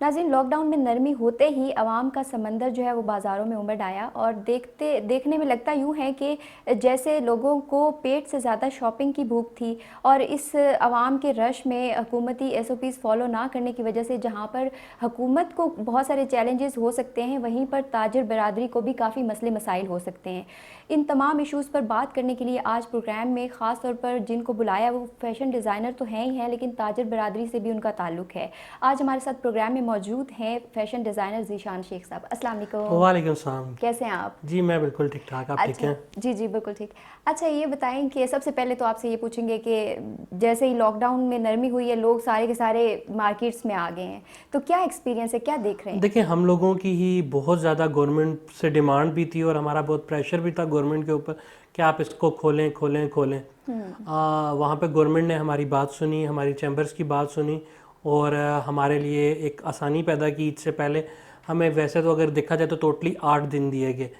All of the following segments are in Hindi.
नाज़रीन, लॉकडाउन में नरमी होते ही आवाम का समंदर जो है वो बाज़ारों में उमड़ आया और देखने में लगता यूँ है कि जैसे लोगों को पेट से ज़्यादा शॉपिंग की भूख थी। और इस आवाम के रश में हुकूमती एसओपीज़ फॉलो ना करने की वजह से जहाँ पर हुकूमत को बहुत सारे चैलेंजेस हो सकते हैं, वहीं पर ताजिर बरादरी को भी काफ़ी मसले मसाइल हो सकते हैं। इन तमाम इशूज़ पर बात करने के लिए आज प्रोग्राम में ख़ास तौर पर जिनको बुलाया वो फ़ैशन डिज़ाइनर तो हैं ही हैं, लेकिन ताजिर बरादरी से भी उनका ताल्लुक़ है। आज हमारे साथ प्रोग्राम में मौजूद हैं फ़ैशन डिज़ाइनर ज़ीशान शेख साहब। अस्सलाम वालेकुम। वालेकुम सलाम। कैसे हैं आप? जी मैं बिल्कुल ठीक ठाक, आप ठीक अच्छा, हैं? जी जी बिल्कुल ठीक। अच्छा, ये बताएं कि सबसे पहले तो आपसे ये पूछेंगे कि जैसे ही लॉकडाउन में नरमी हुई है, लोग सारे के सारे मार्केट्स में आ गए हैं, तो क्या एक्सपीरियंस है, क्या देख रहे हैं? देखिए, हम लोगों की ही बहुत ज़्यादा गवर्नमेंट से डिमांड भी थी और हमारा बहुत प्रेशर भी था गवर्नमेंट के ऊपर कि आप इसको खोलें खोलें खोलें। वहाँ पे गवर्नमेंट ने हमारी बात सुनी, हमारी चैम्बर्स की बात सुनी और हमारे लिए एक आसानी पैदा की। ईद से पहले हमें वैसे तो अगर देखा जाए तो टोटली 8 दिन दिए गए,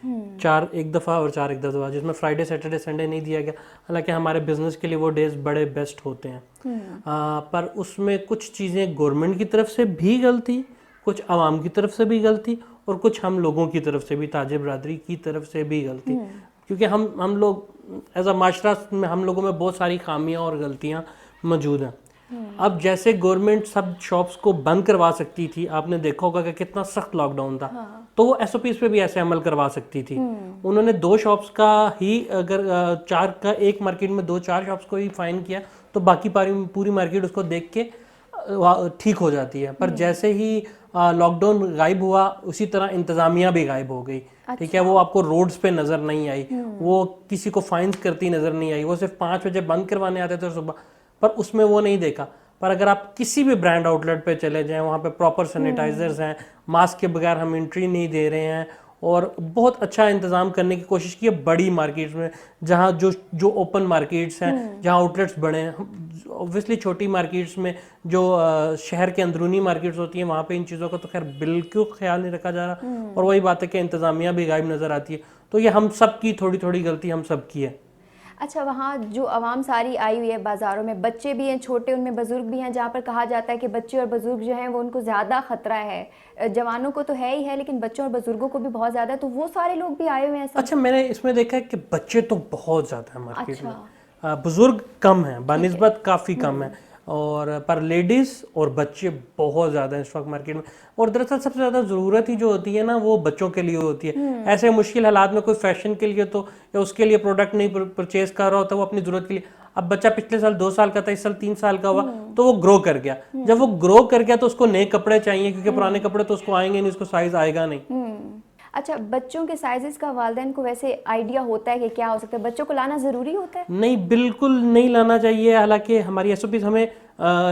4 एक दफ़ा और 4 एक दफ़ा, जिसमें फ्राइडे सैटरडे संडे नहीं दिया गया। हालांकि हमारे बिजनेस के लिए वो डेज बड़े बेस्ट होते हैं। पर उसमें कुछ चीज़ें गवर्नमेंट की तरफ से भी गलती, कुछ आवाम की तरफ से भी गलती और कुछ हम लोगों की तरफ से भी, ताजिर बरादरी की तरफ से भी गलती। क्योंकि हम लोग एज अ माशरा में हम लोगों में बहुत सारी खामियां और गलतियां मौजूद हैं। अब जैसे गवर्नमेंट सब शॉप्स को बंद करवा सकती थी, आपने देखा होगा कि कितना सख्त लॉकडाउन था। तो वो एसओपीज पे भी ऐसे अमल करवा सकती थी। उन्होंने 2 शॉप्स का ही, अगर 4 का एक मार्केट में 2-4 शॉप्स को ही फाइन किया तो बाकी पूरी मार्केट उसको देख के ठीक हो जाती है। पर जैसे ही लॉकडाउन गायब हुआ, उसी तरह इंतज़ामिया भी गायब हो गई। ठीक है, वो आपको रोड्स पे नज़र नहीं आई, वो किसी को फाइन्स करती नज़र नहीं आई। वो सिर्फ 5 बजे बंद करवाने आते थे सुबह, पर उसमें वो नहीं देखा। पर अगर आप किसी भी ब्रांड आउटलेट पे चले जाएं, वहाँ पे प्रॉपर सैनिटाइजर्स हैं, मास्क के बगैर हम एंट्री नहीं दे रहे हैं और बहुत अच्छा इंतज़ाम करने की कोशिश की है बड़ी मार्केट्स में, जहाँ जो जो ओपन मार्केट्स हैं, जहाँ आउटलेट्स बड़े हैं। ऑब्वियसली छोटी मार्केट्स में जो शहर के अंदरूनी मार्केट्स होती हैं, वहाँ पे इन चीज़ों का तो खैर बिल्कुल ख्याल नहीं रखा जा रहा। और वही बात है कि इंतज़ामिया भी गायब नज़र आती है। तो ये हम सब की थोड़ी थोड़ी गलती हम सब की है। अच्छा, वहाँ जो आवाम सारी आई हुई है बाज़ारों में, बच्चे भी हैं छोटे, उनमें बुज़ुर्ग भी हैं, जहाँ पर कहा जाता है कि बच्चे और बुज़ुर्ग जो हैं वो उनको ज़्यादा ख़तरा है। जवानों को तो है ही है, लेकिन बच्चों और बुज़ुर्गों को भी बहुत ज़्यादा है, तो वो सारे लोग भी आए हुए हैं सब। अच्छा, मैंने इसमें देखा है कि बच्चे तो बहुत ज़्यादा है मार्केट अच्छा, में, बुज़ुर्ग कम हैं, ठीक है। बानिस्बत काफ़ी कम है। और पर लेडीज़ और बच्चे बहुत ज़्यादा हैं इस वक्त मार्केट में। और दरअसल सबसे ज़्यादा ज़रूरत ही जो होती है ना, वो बच्चों के लिए होती है। ऐसे मुश्किल हालात में कोई फैशन के लिए तो या उसके लिए प्रोडक्ट नहीं परचेज कर रहा होता, वो अपनी ज़रूरत के लिए। अब बच्चा पिछले साल 2 साल का था, इस साल 3 साल का हुआ, तो वो ग्रो कर गया। जब वो ग्रो कर गया तो उसको नए कपड़े चाहिए, क्योंकि पुराने कपड़े तो उसको आएंगे नहीं, उसको साइज़ आएगा नहीं। अच्छा, बच्चों के साइजेस का वालिदैन को वैसे आइडिया होता है कि क्या हो सकता है? बच्चों को लाना ज़रूरी होता है? नहीं, बिल्कुल नहीं लाना चाहिए। हालांकि हमारी एसओपीज हमें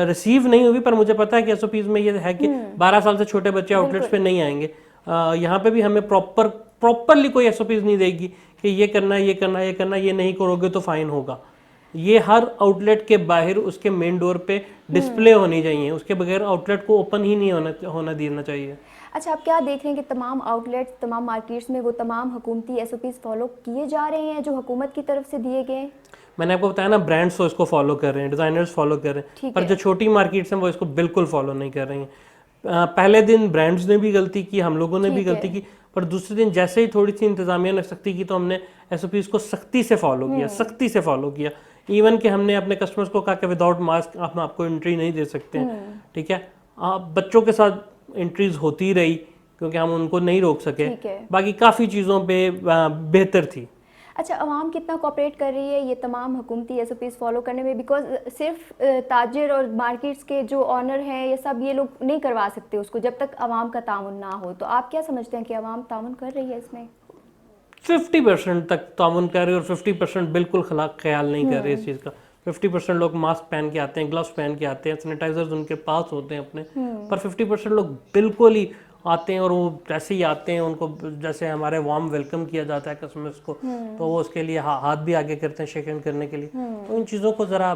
रिसीव नहीं हुई, पर मुझे पता है कि एसओपीज में ये है कि 12 साल से छोटे बच्चे आउटलेट्स पे नहीं आएंगे। यहाँ पे भी हमें प्रॉपरली कोई एसओपीज नहीं देगी कि ये करना है, ये करना है, ये करना है, ये नहीं करोगे तो फाइन होगा। ये हर आउटलेट के बाहर उसके मेन डोर पे डिस्प्ले होनी चाहिए, उसके बगैर आउटलेट को ओपन ही नहीं होना देना चाहिए। अच्छा, आप क्या देख रहे हैं कि तमाम आउटलेट्स, तमाम मार्केट्स में वो तमाम हुकूमती एसओपीज़ फॉलो किए जा रहे हैं जो हुकूमत की तरफ से दिए गए? मैंने आपको बताया ना, ब्रांड्स तो इसको फॉलो कर रहे हैं, डिज़ाइनर्स फॉलो कर रहे हैं, पर जो छोटी मार्केट्स हैं वो इसको बिल्कुल फॉलो नहीं कर रही हैं। पहले दिन ब्रांड्स ने भी गलती की, हम लोगों ने भी गलती की, पर दूसरे दिन जैसे ही थोड़ी सी इंतजामिया ने सख्ती की तो हमने एसओपीज को सख्ती से फॉलो किया, सख्ती से फॉलो किया। इवन कि हमने अपने कस्टमर्स को कहा कि विदाउट मास्क हम आपको एंट्री नहीं दे सकते हैं। ठीक है, बच्चों के साथ एंट्रीज होती रही क्योंकि हम उनको नहीं रोक सके। बाकी काफ़ी चीज़ों पे बेहतर थी। अच्छा, आवाम कितना कोऑपरेट कर रही है ये तमाम हुकूमती एसओपीज़ फॉलो करने में? बिकॉज सिर्फ ताजिर और मार्केट्स के जो ऑनर हैं ये सब, ये लोग नहीं करवा सकते उसको जब तक आवाम का ताउन ना हो। तो आप क्या समझते हैं कि आवाम ताउन कर रही है इसमें? 50% तक ताउन कर रही है और 50% बिल्कुल ख्याल नहीं कर रहे इस चीज़ का। 50% लोग मास्क पहन के आते हैं, ग्लव्स पहन के आते हैं, सैनिटाइजर्स उनके पास होते हैं अपने, पर 50% लोग बिल्कुल ही आते हैं और वो जैसे ही आते हैं उनको जैसे हमारे वार्म वेलकम किया जाता है कस्टमर्स को, तो वो उसके लिए हाथ भी आगे करते हैं शेक हैंड करने के लिए। तो इन चीज़ों को ज़रा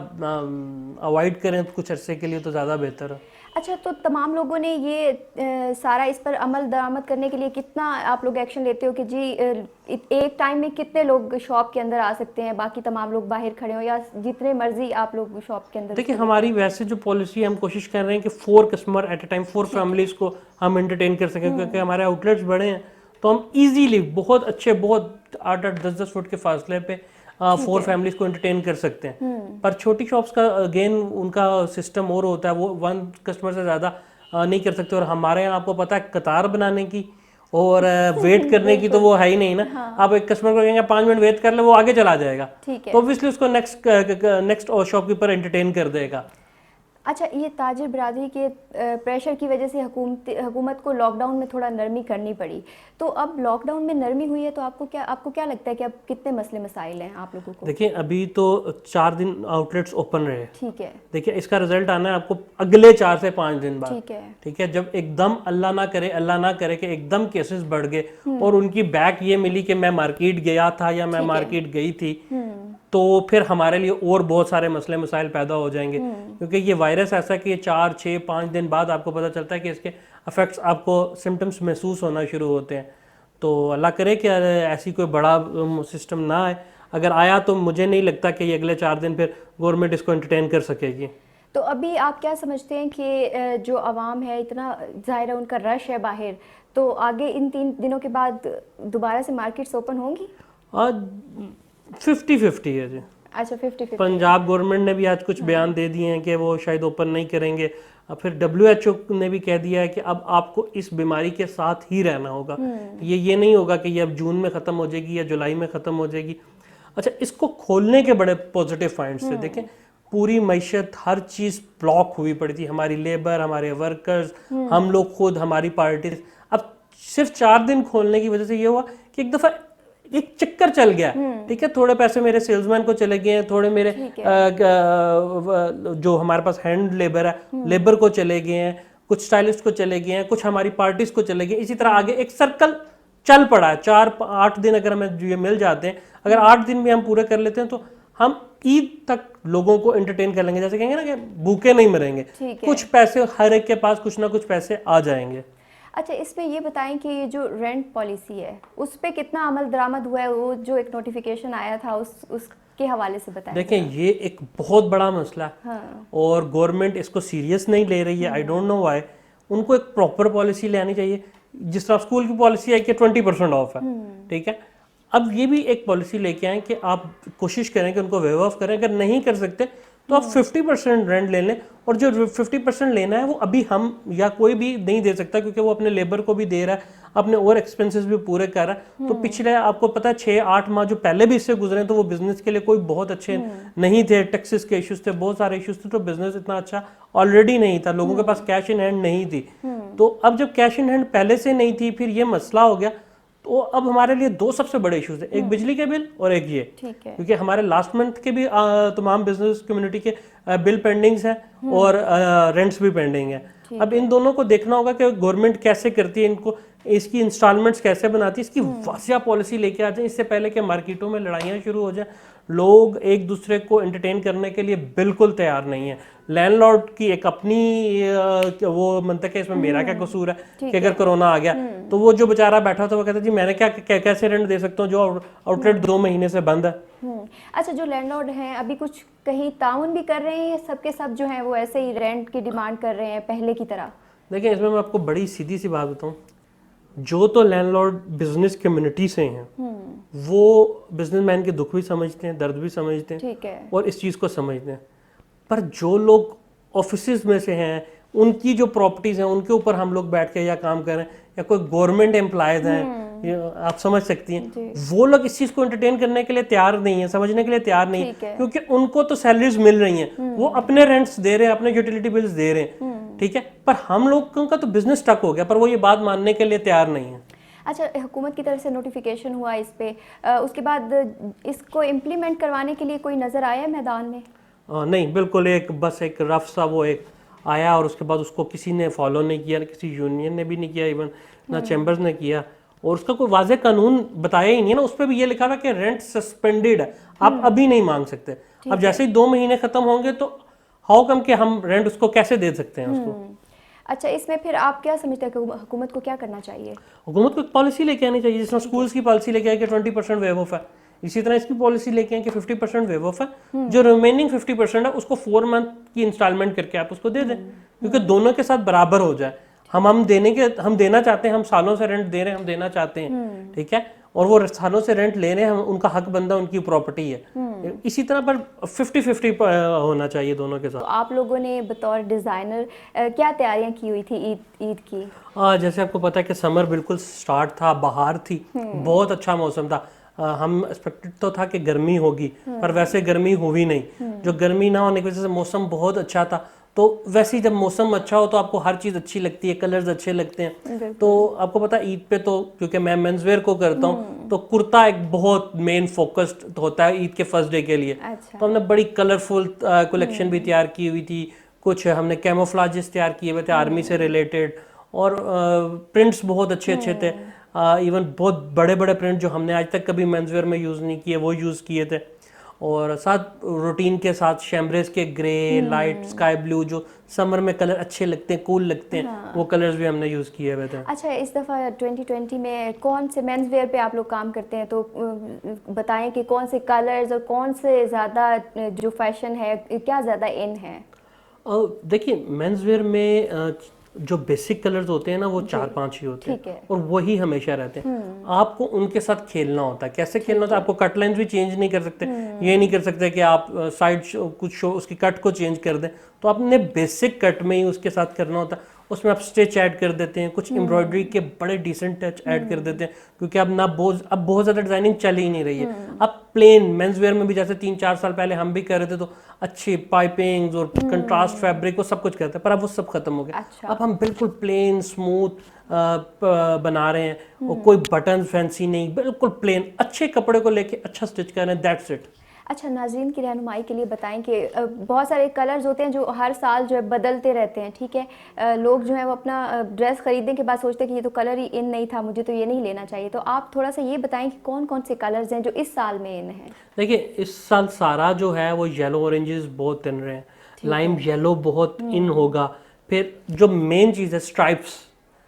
अवॉइड करें कुछ अरसे के लिए तो ज़्यादा बेहतर है। अच्छा, तो तमाम लोगों ने ये सारा इस पर अमल दरामद करने के लिए कितना आप लोग एक्शन लेते हो कि जी एक टाइम में कितने लोग शॉप के अंदर आ सकते हैं, बाकी तमाम लोग बाहर खड़े हो, या जितने मर्जी आप लोग शॉप के अंदर? देखिए हमारी वैसे जो पॉलिसी है, हम कोशिश कर रहे हैं कि 4 customer at a time, 4 families को हम एंटरटेन कर सकें, क्योंकि हमारे आउटलेट्स बड़े हैं, तो हम इजीली बहुत अच्छे, बहुत 8-8 10-10 फुट के फासले पे 4 फैमिलीज को एंटरटेन कर सकते हैं। पर छोटी शॉप्स का अगेन उनका सिस्टम और होता है, वो 1 कस्टमर से ज़्यादा नहीं कर सकते, और हमारे यहाँ आपको पता है कतार बनाने की और वेट करने की तो वो है ही नहीं ना। हाँ। आप एक कस्टमर को कहेंगे 5 मिनट वेट कर ले, वो आगे चला जाएगा, ठीक है। तो ऑब्वियसली उसको नेक्स्ट शॉपकीपर एंटरटेन कर देगा। अच्छा, ये ताजिर बिरादरी के प्रेशर की वजह से हुकूमत को लॉकडाउन में थोड़ा नरमी करनी पड़ी, तो अब लॉकडाउन में नरमी हुई है तो आपको क्या लगता है कि अब कितने मसले मसाइल हैं आप लोगों को? देखिए अभी तो 4 दिन आउटलेट्स ओपन रहे, ठीक है। देखिए इसका रिजल्ट आना है आपको अगले 4 से 5 दिन बाद। ठीक है। ठीक है, जब एकदम अल्लाह ना करे कि एकदम केसेस बढ़ गए और उनकी बैक ये मिली कि मैं मार्केट गया था या मैं मार्केट गई थी, तो फिर हमारे लिए और बहुत सारे मसले मसाइल पैदा हो जाएंगे, क्योंकि ये वायरस ऐसा कि 4, 6, 5 दिन बाद आपको पता चलता है कि इसके इफेक्ट्स, आपको सिम्टम्स महसूस होना शुरू होते हैं। तो अल्लाह करे कि ऐसी कोई बड़ा सिस्टम ना आए, अगर आया तो मुझे नहीं लगता कि ये अगले 4 दिन फिर गवर्नमेंट इसको एंटरटेन कर सकेगी। तो अभी आप क्या समझते हैं कि जो आवाम है, इतना ज़ाहिर है उनका रश है बाहर, तो आगे इन 3 दिनों के बाद दोबारा से मार्केट्स ओपन होंगी? आज 50-50 है जी। अच्छा, 50-50। पंजाब गवर्नमेंट ने भी आज कुछ बयान दे दिए हैं कि वो शायद ओपन नहीं करेंगे। अब फिर WHO ने भी कह दिया है कि अब आपको इस बीमारी के साथ ही रहना होगा, ये नहीं होगा कि ये अब जून में ख़त्म हो जाएगी या जुलाई में ख़त्म हो जाएगी। अच्छा, इसको खोलने के बड़े पॉजिटिव पॉइंट्स थे। देखें, पूरी मैशत, हर चीज़ ब्लॉक हुई पड़ी थी, हमारी लेबर, हमारे वर्कर्स, हम लोग खुद, हमारी पार्टी। अब सिर्फ 4 दिन खोलने की वजह से ये हुआ कि एक दफ़ा एक चक्कर चल गया। ठीक है, थोड़े पैसे मेरे सेल्समैन को चले गए हैं, थोड़े मेरे जो हमारे पास हैंड लेबर है, लेबर को चले गए हैं, कुछ स्टाइलिस्ट को चले गए हैं, कुछ हमारी पार्टीज को चले गए। इसी तरह आगे एक सर्कल चल पड़ा है। 4-8 दिन अगर हमें ये मिल जाते हैं, अगर 8 दिन भी हम पूरे कर लेते हैं, तो हम ईद तक लोगों को एंटरटेन कर लेंगे। जैसे कहेंगे ना कि भूखे नहीं मरेंगे, कुछ पैसे हर एक के पास कुछ ना कुछ पैसे आ जाएंगे। अच्छा, इसमें ये बताएं कि ये जो रेंट पॉलिसी है उस पे कितना अमल दरामद हुआ है? वो जो एक नोटिफिकेशन आया था उसके हवाले से बताएं। देखें, ये एक बहुत बड़ा मसला है। हाँ। और गवर्नमेंट इसको सीरियस नहीं ले रही है। I don't know why. उनको एक प्रॉपर पॉलिसी लेनी चाहिए। जिस तरह स्कूल की पॉलिसी है कि 20% ऑफ है, ठीक है, अब ये भी एक पॉलिसी लेके आए कि आप कोशिश करें कि उनको वेव ऑफ करें। अगर नहीं कर सकते तो आप 50% रेंट ले लें, और जो 50% लेना है वो अभी हम या कोई भी नहीं दे सकता, क्योंकि वो अपने लेबर को भी दे रहा है, अपने और एक्सपेंसेस भी पूरे कर रहा है। तो पिछले आपको पता है 6-8 माह जो पहले भी इससे गुजरे, तो वो बिजनेस के लिए कोई बहुत अच्छे नहीं थे। टैक्सेस के इश्यूज थे, बहुत सारे इश्यूज थे, तो बिजनेस इतना अच्छा ऑलरेडी नहीं था, लोगों के पास कैश इन हैंड नहीं थी। तो अब जब कैश इन हैंड पहले से नहीं थी, फिर ये मसला हो गया, तो अब हमारे लिए 2 सबसे बड़े इश्यूज हैं, एक बिजली के बिल और एक ये, क्योंकि हमारे लास्ट मंथ के भी तमाम बिजनेस कम्युनिटी के बिल पेंडिंग्स हैं और रेंट्स भी पेंडिंग है। अब इन दोनों को देखना होगा कि गवर्नमेंट कैसे करती है, इनको इसकी इंस्टॉलमेंट्स कैसे बनाती है, इसकी वासिया पॉलिसी लेके आ जाए, इससे पहले कि मार्केटों में लड़ाइयाँ शुरू हो जाए। लोग एक दूसरे को एंटरटेन करने के लिए बिल्कुल तैयार नहीं है। लैंडलॉर्ड की एक अपनी वो मंतक है, इसमें मेरा क्या कसूर है कि अगर कोरोना आ गया तो वो जो बेचारा बैठा था वो कहता जी मैंने कैसे रेंट दे सकता हूँ जो आउटलेट 2 महीने से बंद है। अच्छा, जो लैंडलॉर्ड हैं अभी कुछ कहीं ताउन भी कर रहे हैं, सबके सब जो हैं वो ऐसे ही रेंट की डिमांड कर रहे हैं पहले की तरह? देखिए, इसमें मैं आपको बड़ी सीधी सी बात बताऊँ, जो तो लैंडलॉर्ड बिजनेस कम्युनिटी से हैं वो बिजनेसमैन के दुख भी समझते हैं, दर्द भी समझते हैं, ठीक है, और इस चीज़ को समझते हैं। पर जो लोग ऑफिसेज में से हैं, उनकी जो प्रॉपर्टीज हैं, उनके ऊपर हम लोग बैठ के या काम करें, या कोई गवर्नमेंट एम्प्लॉयज हैं, आप समझ सकती हैं, वो लोग इस चीज़ को एंटरटेन करने के लिए तैयार नहीं है, समझने के लिए तैयार नहीं है, क्योंकि उनको तो सैलरीज मिल रही हैं, वो अपने रेंट्स दे रहे हैं, अपने यूटिलिटी बिल्स दे रहे हैं, ठीक है, पर हम लोगों का तो बिजनेस स्टक हो गया, पर वो ये बात मानने के लिए तैयार नहीं है। अच्छा, हुकूमत की तरफ से नोटिफिकेशन हुआ इस पे, उसके बाद इसको इम्प्लीमेंट करवाने के लिए कोई नज़र आया है मैदान में? नहीं, बिल्कुल बस एक रफ सा वो एक आया, और उसके बाद उसको किसी ने फॉलो नहीं किया, किसी यूनियन ने भी नहीं किया, इवन ना चैम्बर्स ने किया, और उसका कोई वाज़ेह कानून बताया ही नहीं है ना। उस पर भी ये लिखा हुआ कि रेंट सस्पेंडेड है, आप अभी नहीं मांग सकते। अब जैसे ही 2 महीने खत्म होंगे तो हाउ कम कि हम रेंट उसको कैसे दे सकते हैं उसको। अच्छा, इसमें फिर आप क्या समझते हैं कि हुकूमत को क्या करना चाहिए? हुकूमत को एक पॉलिसी लेके आनी चाहिए, जिस तरह स्कूल्स की पॉलिसी लेके आई कि 20% वेव ऑफ है, इसी तरह इसकी पॉलिसी लेके आए कि 50% वेव ऑफ है, जो रिमेनिंग 50% है उसको 4 मंथ की इंस्टॉलमेंट करके आप उसको दे दें, क्योंकि दोनों के साथ बराबर हो जाए। हम देना चाहते हैं, हम सालों से रेंट दे रहे हैं, हम देना चाहते हैं, ठीक है, और वो सालों से रेंट ले रहे हैं, हम उनका हक बनदा, उनकी प्रॉपर्टी है, इसी तरह पर 50-50 होना चाहिए दोनों के तो साथ। आप लोगों ने बतौर डिज़ाइनर क्या तैयारियां की हुई थी ईद की? जैसे आपको पता है कि समर बिल्कुल स्टार्ट था, बाहर थी, बहुत अच्छा मौसम था। हम एक्सपेक्टेड तो था कि गर्मी होगी, पर वैसे गर्मी हुई नहीं। जो गर्मी ना होने की वजह से मौसम बहुत अच्छा था। तो वैसे ही जब मौसम अच्छा हो तो आपको हर चीज़ अच्छी लगती है, कलर्स अच्छे लगते हैं। तो आपको पता है ईद पे तो क्योंकि मैं मेंसवेयर को करता हूँ, तो कुर्ता एक बहुत मेन फोकस्ड होता है ईद के फर्स्ट डे के लिए। अच्छा। तो हमने बड़ी कलरफुल कलेक्शन भी तैयार की हुई थी, कुछ हमने कैमोफ्लेजेस तैयार किए हुए थे आर्मी से रिलेटेड, और प्रिंट्स बहुत अच्छे अच्छे थे। इवन बहुत बड़े बड़े प्रिंट जो हमने आज तक कभी मेंसवेयर में यूज़ नहीं किए वो यूज़ किए थे। और साथ रूटीन के साथ शैम्ब्रेज के ग्रे, लाइट स्काई ब्लू, जो समर में कलर अच्छे लगते हैं, कूल लगते हैं, वो कलर्स भी हमने यूज़ किए हुए थे। अच्छा, इस दफ़ा 2020 में कौन से मेंस वेयर पे आप लोग काम करते हैं, तो बताएं कि कौन से कलर्स और कौन से ज़्यादा जो फैशन है, क्या ज़्यादा इन है? देखिए, मेंस वेयर में जो बेसिक कलर्स होते हैं ना, वो 4-5 ही होते हैं, और वही हमेशा रहते हैं। आपको उनके साथ खेलना होता है। कैसे खेलना होता है? आपको कट लाइन्स भी चेंज नहीं कर सकते। ये नहीं कर सकते कि आप साइड कुछ शो उसकी कट को चेंज कर दें। तो आपने बेसिक कट में ही उसके साथ करना होता है। उसमें आप स्टिच ऐड कर देते हैं, कुछ एम्ब्रॉयडरी के बड़े डिसेंट टच ऐड कर देते हैं, क्योंकि अब बहुत ज़्यादा डिजाइनिंग चल ही नहीं रही है। अब प्लेन मेंस वेयर में भी जैसे 3-4 साल पहले हम भी कर रहे थे, तो अच्छी पाइपिंग्स और कंट्रास्ट फैब्रिक वो सब कुछ करते हैं, पर अब वो सब खत्म हो गया। अच्छा। अब हम बिल्कुल प्लेन स्मूथ बना रहे हैं, और कोई बटन फैंसी नहीं, बिल्कुल प्लेन अच्छे कपड़े को लेके अच्छा स्टिच कर रहे हैं, दैट्स इट। अच्छा, नाज़रीन की रहनुमाई के लिए बताएं कि बहुत सारे कलर्स होते हैं जो हर साल जो है बदलते रहते हैं, ठीक है। लोग जो है वो अपना ड्रेस खरीदने के बाद सोचते हैं कि ये तो कलर ही इन नहीं था, मुझे तो ये नहीं लेना चाहिए। तो आप थोड़ा सा ये बताएं कि कौन कौन से कलर्स हैं जो इस साल में इन हैं? देखिए, इस साल सारा जो है वो येलो ऑरेंजेस बहुत इन रहे हैं, लाइम येलो बहुत इन होगा। फिर जो मेन चीज़ है स्ट्राइप्स।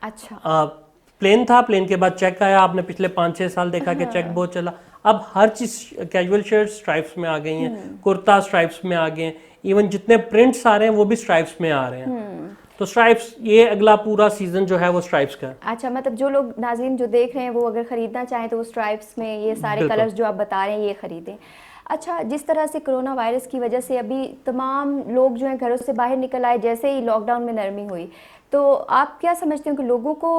अच्छा। प्लेन था, प्लेन के बाद चेक आया, आपने पिछले 5-6 साल देखा कि चेक बहुत चला। अब हर चीज कैजुअल शर्ट स्ट्राइप्स में आ गई हैं, कुर्ता स्ट्राइप्स में आ गए हैं, इवन जितने प्रिंट्स आ रहे हैं वो भी स्ट्राइप्स में आ रहे हैं। तो स्ट्राइप्स, ये अगला पूरा सीजन जो है वो स्ट्राइप्स का है। अच्छा, मतलब जो लोग नाज़रीन जो देख रहे हैं वो अगर ख़रीदना चाहें तो वो स्ट्राइप्स में ये सारे कलर्स जो आप बता रहे हैं ये ख़रीदें। अच्छा, जिस तरह से कोरोना वायरस की वजह से अभी तमाम लोग जो हैं घरों से बाहर निकल आए जैसे ही लॉकडाउन में नरमी हुई, तो आप क्या समझते हो कि लोगों को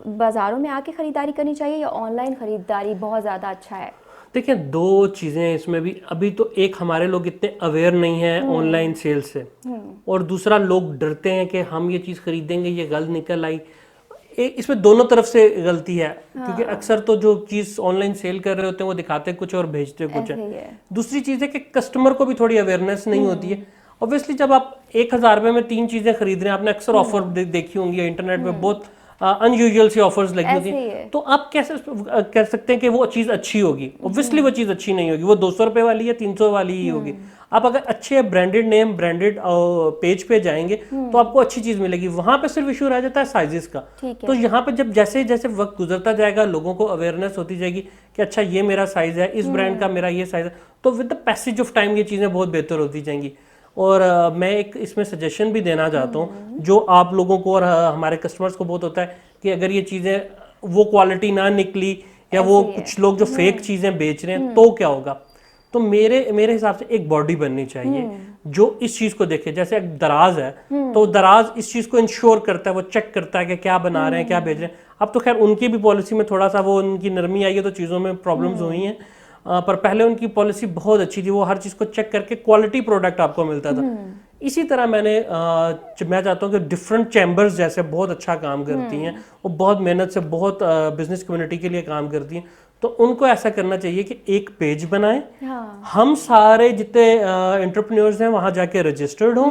बाज़ारों में आके ख़रीदारी करनी चाहिए या ऑनलाइन ख़रीदारी बहुत ज़्यादा अच्छा है? देखिए, दो चीज़ें हैं इसमें भी। अभी तो एक, हमारे लोग इतने अवेयर नहीं हैं ऑनलाइन सेल से, और दूसरा लोग डरते हैं कि हम ये चीज़ खरीदेंगे ये गलत निकल आई। इसमें दोनों तरफ से गलती है, क्योंकि अक्सर तो जो चीज़ ऑनलाइन सेल कर रहे होते हैं वो दिखाते कुछ और भेजते कुछ है। दूसरी चीज़ है कि कस्टमर को भी थोड़ी अवेयरनेस नहीं होती है। ऑब्वियसली जब आप 1000 रुपये में 3 चीज़ें खरीद रहे हैं, आपने अक्सर ऑफर देखी होंगी इंटरनेट पे, बहुत अनयूजुअल सी ऑफर्स लगी होती हैं, तो आप कैसे कह सकते हैं कि वो चीज़ अच्छी होगी? ऑब्वियसली वो चीज़ अच्छी नहीं होगी, वो 200 रुपये वाली या 300 वाली ही होगी। आप अगर अच्छे ब्रांडेड नेम, ब्रांडेड पेज पे जाएंगे तो आपको अच्छी चीज़ मिलेगी। वहाँ पे सिर्फ इशू रह जाता है साइजेस का। तो यहाँ पे जब जैसे जैसे वक्त गुजरता जाएगा, लोगों को अवेयरनेस होती जाएगी कि अच्छा ये मेरा साइज़ है, इस ब्रांड का मेरा ये साइज़ है, तो with the passage of time ये चीज़ें बहुत बेहतर होती जाएंगी। और मैं एक इसमें सजेशन भी देना चाहता हूँ, जो आप लोगों को और हमारे कस्टमर्स को बहुत होता है कि अगर ये चीज़ें वो क्वालिटी ना निकली, या वो कुछ लोग जो फेक चीज़ें बेच रहे हैं, तो क्या होगा? तो मेरे हिसाब से एक बॉडी बननी चाहिए जो इस चीज़ को देखे। जैसे एक दराज है, तो दराज इस चीज़ को इंश्योर करता है, वो चेक करता है कि क्या बना रहे हैं, क्या बेच रहे हैं। अब तो खैर उनकी भी पॉलिसी में थोड़ा सा वो उनकी नरमी आई है, तो चीज़ों में प्रॉब्लम्स हुई हैं, पर पहले उनकी पॉलिसी बहुत अच्छी थी, वो हर चीज़ को चेक करके क्वालिटी प्रोडक्ट आपको मिलता था। इसी तरह मैं चाहता हूँ कि डिफरेंट चैम्बर्स जैसे बहुत अच्छा काम करती हैं, वो बहुत मेहनत से बहुत बिजनेस कम्युनिटी के लिए काम करती हैं, तो उनको ऐसा करना चाहिए कि एक पेज बनाएं। हम सारे जितने एंटरप्रेन्योर्स हैं वहाँ जाके रजिस्टर्ड हों।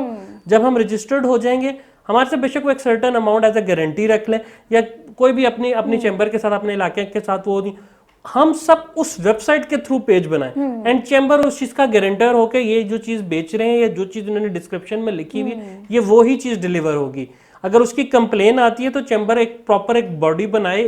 जब हम रजिस्टर्ड हो जाएंगे, हमारे से बेशक वो एक certain amount as a guarantee रख लें, या कोई भी अपनी चैम्बर के साथ, अपने इलाके के साथ, वो हम सब उस वेबसाइट के थ्रू पेज बनाएं, एंड चैम्बर उस चीज का गारंटर होकर ये जो चीज बेच रहे हैं या जो चीज उन्होंने डिस्क्रिप्शन में लिखी हुई है, ये वो ही चीज डिलीवर होगी। अगर उसकी कंप्लेन आती है तो चैम्बर एक प्रॉपर एक बॉडी बनाए,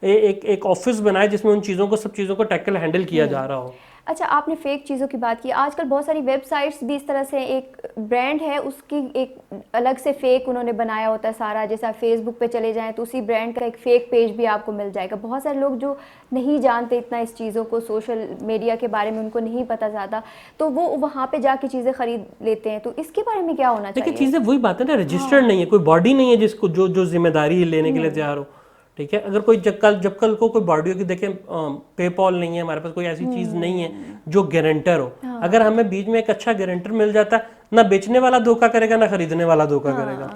एक ऑफिस बनाए जिसमें उन चीज़ों को, सब चीज़ों को टैकल हैंडल किया जा रहा हो। अच्छा, आपने फेक चीज़ों की बात की। आजकल बहुत सारी वेबसाइट्स भी इस तरह से, एक ब्रांड है उसकी एक अलग से फेक उन्होंने बनाया होता है सारा। जैसे आप फेसबुक पे चले जाएं तो उसी ब्रांड का एक फेक पेज भी आपको मिल जाएगा। बहुत सारे लोग जो नहीं जानते इतना इस चीज़ों को, सोशल मीडिया के बारे में उनको नहीं पता ज़्यादा, तो वो वहाँ पे जाके चीज़ें खरीद लेते हैं। तो इसके बारे में क्या होना चाहिए? देखिए चीज़ें वही बात है ना, रजिस्टर्ड नहीं है, कोई बॉडी नहीं है जिसको जो जिम्मेदारी लेने के लिए तैयार हो। ठीक है, अगर कोई जब कल को कोई बॉडी होगी, देखें पेपॉल नहीं है हमारे पास, कोई ऐसी चीज़ नहीं है जो गारंटर हो। अगर हमें बीच में एक अच्छा गारंटर मिल जाता है, ना बेचने वाला धोखा करेगा ना खरीदने वाला धोखा करेगा।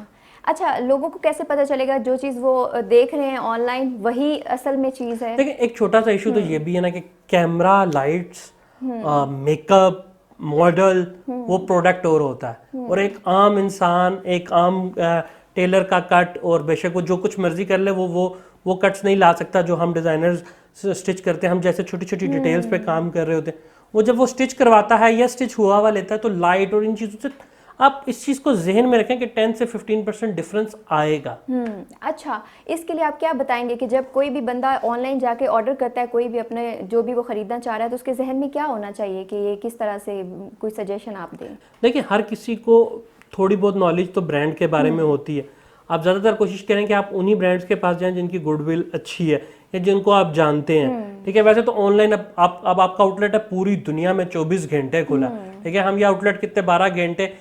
अच्छा, लोगों को कैसे पता चलेगा जो चीज़ वो देख रहे हैं ऑनलाइन वही असल में चीज़ है? देखिए एक छोटा सा इशू तो ये भी है ना कि कैमरा, लाइट्स, मेकअप, मॉडल, वो प्रोडक्ट और होता है, और एक आम इंसान, एक आम टेलर का कट, और बेशक वो जो कुछ मर्जी कर ले वो कट्स नहीं ला सकता जो हम डिज़ाइनर्स स्टिच करते हैं। हम जैसे छोटी छोटी डिटेल्स पे काम कर रहे होते हैं, वो जब वो स्टिच करवाता है या स्टिच हुआ हुआ लेता है, तो लाइट और इन चीज़ों से आप इस चीज़ को जहन में रखें कि 10 से 15% डिफरेंस आएगा। अच्छा, इसके लिए आप क्या बताएंगे कि जब कोई भी बंदा ऑनलाइन जाके ऑर्डर करता है, कोई भी अपने जो भी वो खरीदना चाह रहा है, तो उसके जहन में क्या होना चाहिए कि ये किस तरह से, कोई सजेशन आप दें? देखिए हर किसी को थोड़ी बहुत नॉलेज तो ब्रांड के बारे में होती है। आप ज़्यादातर कोशिश करें कि आप उन्हीं ब्रांड्स के पास जाएं जिनकी गुडविल अच्छी है या जिनको आप जानते हैं। ठीक है, वैसे तो ऑनलाइन अब आपका आउटलेट है पूरी दुनिया में 24 घंटे खुला। ठीक है, हम ये आउटलेट कितने 12 घंटे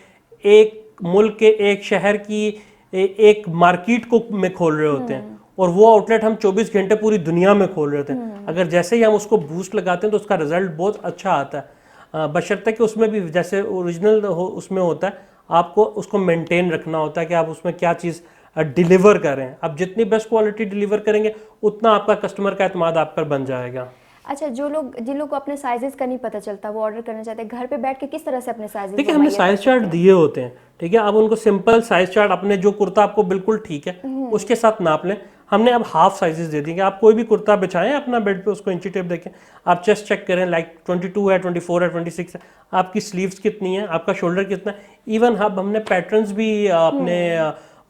एक मुल्क के, एक शहर की, एक मार्केट को में खोल रहे होते हैं, और वो आउटलेट हम 24 घंटे पूरी दुनिया में खोल रहे होते हैं। अगर जैसे ही हम उसको बूस्ट लगाते हैं तो उसका रिजल्ट बहुत अच्छा आता है, बशर्ते कि उसमें भी जैसे ओरिजिनल उसमें होता है, आपको उसको मेंटेन रखना होता है कि आप उसमें क्या चीज़ डिलीवर करें। आप जितनी बेस्ट क्वालिटी डिलीवर करेंगे उतना आपका कस्टमर का एतमाद आप पर बन जाएगा। अच्छा, जिन लोग को अपने साइजेस का नहीं पता चलता, वो ऑर्डर करना चाहते हैं, घर पे बैठ के किस तरह से अपने साइजेस? देखिए हमने साइज चार्ट दिए होते हैं। ठीक है, आप उनको सिंपल साइज चार्ट, अपने जो कुर्ता आपको बिल्कुल ठीक है उसके साथ नाप लें। हमने अब हाफ साइजेस दे दिए, आप कोई भी कुर्ता बिछाएं अपना बेड पे, उसको इंची टेप देखें, आप चेस्ट चेक करें, लाइक 22 है, 24 है, 26 है, आपकी स्लीव्स कितनी है, आपका शोल्डर कितना है। इवन अब हमने पैटर्न्स भी अपने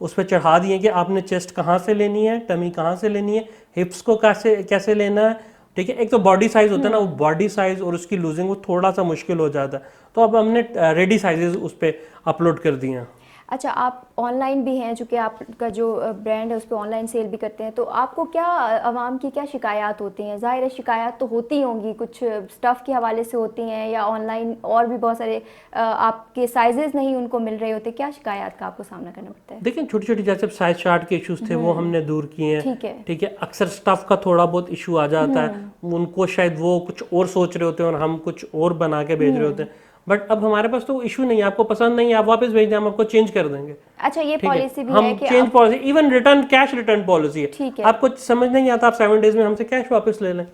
उस पर चढ़ा दिए कि आपने चेस्ट कहाँ से लेनी है, टमी कहाँ से लेनी है, हिप्स को कैसे लेना है। ठीक है, एक तो बॉडी साइज होता है ना, वो बॉडी साइज और उसकी लूजिंग वो थोड़ा सा मुश्किल हो जाता है, तो अब हमने रेडी साइजेस उस पर अपलोड कर दिए हैं। अच्छा, आप ऑनलाइन भी हैं, चूँकि आपका जो ब्रांड है उस पर ऑनलाइन सेल भी करते हैं, तो आपको क्या, आवाम की क्या शिकायत होती हैं? ज़ाहिर है शिकायत तो होती होंगी, कुछ स्टफ़ के हवाले से होती हैं, या ऑनलाइन और भी बहुत सारे आपके साइजेस नहीं उनको मिल रहे होते, क्या शिकायत का आपको सामना करना पड़ता है? देखिए छोटी छोटी जैसे साइज चार्ट के इश्यूज थे वो हमने दूर किए हैं। ठीक है, अक्सर स्टफ़ का थोड़ा बहुत इशू आ जाता है, उनको शायद वो कुछ और सोच रहे होते हैं और हम कुछ और बना के भेज रहे होते हैं, बट अब हमारे पास तो इशू नहीं है। आपको पसंद नहीं है, आप वापस भेज दें, हम आपको चेंज कर देंगे। अच्छा, ये पॉलिसी भी हम है कि change policy, even return, cash return policy है। ठीक है, आपको समझ नहीं आता, आप 7 डेज में हमसे कैश वापस ले लें।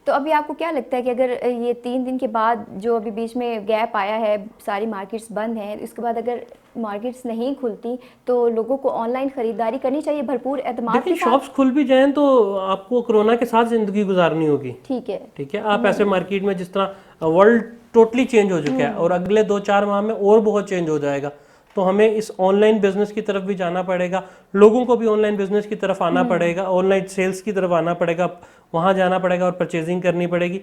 तो अभी आपको क्या लगता है कि अगर ये 3 दिन के बाद जो अभी बीच में गैप आया है, सारी मार्केट्स बंद हैं, इसके बाद अगर मार्केट्स नहीं खुलती तो लोगों को ऑनलाइन खरीदारी करनी चाहिए भरपूर एतमाद के साथ? शॉप्स खुल भी जाएं तो आपको कोरोना के साथ जिंदगी गुजारनी होगी। ठीक है, ठीक है, आप ऐसे मार्केट में, जिस तरह वर्ल्ड टोटली चेंज हो चुका है और अगले 2-4 माह में और बहुत चेंज हो जाएगा, तो हमें इस ऑनलाइन बिजनेस की तरफ भी जाना पड़ेगा, लोगों को भी ऑनलाइन बिजनेस की तरफ आना पड़ेगा, ऑनलाइन सेल्स की तरफ आना पड़ेगा, वहाँ जाना पड़ेगा और परचेजिंग करनी पड़ेगी,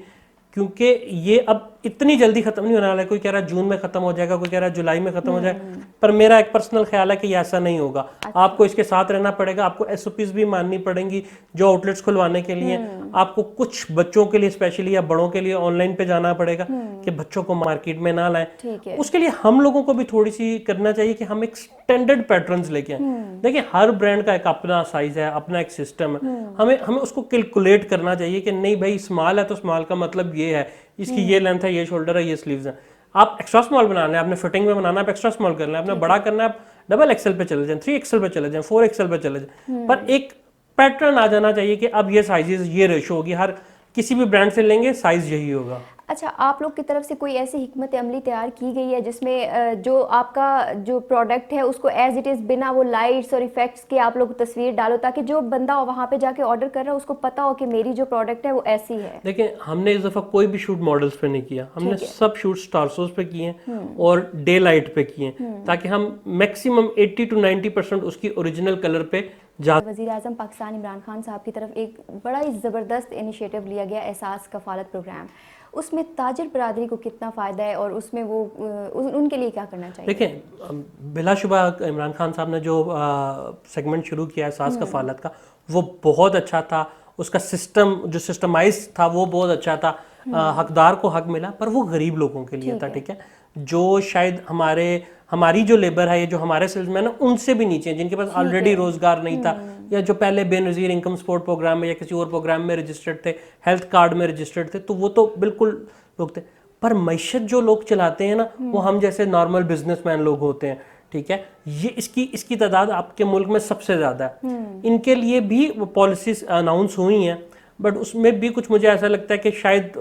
क्योंकि ये अब इतनी जल्दी खत्म नहीं होने वाला है। कोई कह रहा है जून में खत्म हो जाएगा, कोई कह रहा है जुलाई में खत्म हो जाएगा, पर मेरा एक पर्सनल ख्याल है कि ये ऐसा नहीं होगा। अच्छा। आपको इसके साथ रहना पड़ेगा, आपको SOPs भी माननी पड़ेंगी जो आउटलेट्स खुलवाने के लिए। आपको कुछ बच्चों के लिए स्पेशली या बड़ों के लिए ऑनलाइन पे जाना पड़ेगा कि बच्चों को मार्केट में ना लाएं। उसके लिए हम लोगों को भी थोड़ी सी करना चाहिए कि हम एक स्टैंडर्ड पैटर्न्स लेके आए। देखिए हर ब्रांड का एक अपना साइज है, अपना एक सिस्टम है, हमें उसको कैलकुलेट करना चाहिए कि नहीं भाई स्मॉल है तो स्मॉल का मतलब ये है, इसकी ये लेंथ है, ये शोल्डर है, ये स्लीव्स है। आप एक्स्ट्रा स्मॉल बनाना है, आपने फिटिंग में बनाना है, आप एक्स्ट्रा स्मॉल कर लें, आपने बड़ा करना है, आप डबल XL पे चले जाएं, 3XL पे चले जाएं, 4XL पे चले जाएं, पर एक पैटर्न आ जाना चाहिए कि अब ये साइजेस, ये रेशो होगी, हर किसी भी ब्रांड से लेंगे साइज यही होगा। अच्छा, आप लोग की तरफ से कोई ऐसी हिकमत अमली तैयार की गई है जिसमें जो आपका जो प्रोडक्ट है उसको एज इट इज़ बिना वो लाइट्स और इफेक्ट्स के आप लोग तस्वीर डालो, ताकि जो बंदा वहाँ पे जाके ऑर्डर कर रहा है उसको पता हो कि मेरी जो प्रोडक्ट है वो ऐसी है? देखिए, हमने इस दफ़ा कोई भी शूट मॉडल्स पे नहीं किया, हमने सब शूट स्टारसोस पे किए हैं और डे लाइट पे किए हैं, ताकि हम मैक्सिमम 80 to 90% उसकी ओरिजिनल कलर पे जा। वज़ीर आज़म पाकिस्तान इमरान खान साहब की तरफ एक बड़ा ही ज़बरदस्त इनिशिएटिव लिया गया एहसास कफ़ालत प्रोग्राम, उसमें ताजिर बरादरी को कितना फ़ायदा है और उसमें वो उनके लिए क्या करना चाहिए? देखिए, बिलाशुबा इमरान खान साहब ने जो सेगमेंट शुरू किया एहसास कफ़ालत का, वो बहुत अच्छा था। उसका सिस्टम जो सिस्टमाइज था वो बहुत अच्छा था। हकदार को हक मिला, पर वो गरीब लोगों के लिए था, ठीक है, जो शायद हमारी जो लेबर है, ये जो हमारे सेल्समैन है, उनसे भी नीचे हैं, जिनके पास ऑलरेडी रोजगार नहीं था, या जो पहले बेनज़ीर इनकम सपोर्ट प्रोग्राम में या किसी और प्रोग्राम में रजिस्टर्ड थे, हेल्थ कार्ड में रजिस्टर्ड थे, तो वो तो बिल्कुल लोग थे। पर मईशत जो लोग चलाते हैं ना, वो हम जैसे नॉर्मल बिजनेसमैन लोग होते हैं, ठीक है, ये इसकी तादाद आपके मुल्क में सबसे ज़्यादा है। इनके लिए भी वो पॉलिसीज अनाउंस हुई हैं, बट उसमें भी कुछ मुझे ऐसा लगता है कि शायद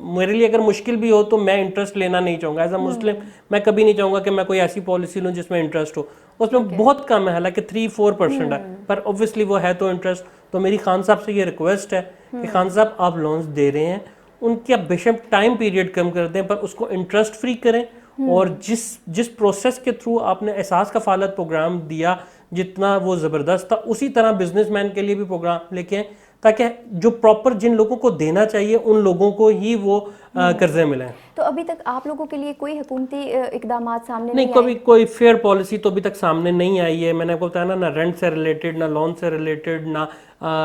मेरे लिए अगर मुश्किल भी हो तो मैं इंटरेस्ट लेना नहीं चाहूँगा। एज अ मुस्लिम मैं कभी नहीं चाहूँगा कि मैं कोई ऐसी पॉलिसी लूँ जिसमें इंटरेस्ट हो। उसमें बहुत कम है, हालांकि 3-4% है, पर ऑब्वियसली वो है तो इंटरेस्ट। तो मेरी खान साहब से ये रिक्वेस्ट है कि खान साहब, आप लोन्स दे रहे हैं, उनकी आप बेशक टाइम पीरियड कम कर दें, पर उसको इंटरेस्ट फ्री करें। और जिस प्रोसेस के थ्रू आपने एहसास कफ़ालत प्रोग्राम दिया, जितना वो ज़बरदस्त था, उसी तरह बिजनेसमैन के लिए भी प्रोग्राम लेके आए, ताकि जो प्रॉपर जिन लोगों को देना चाहिए उन लोगों को ही वो कर्जे मिले। तो अभी तक आप लोगों के लिए कोई हुकूमती इकदामात सामने नहीं, कभी कोई फेयर पॉलिसी तो अभी तक सामने नहीं आई है। मैंने आपको बताया ना रेंट से रिलेटेड, ना लोन से रिलेटेड, ना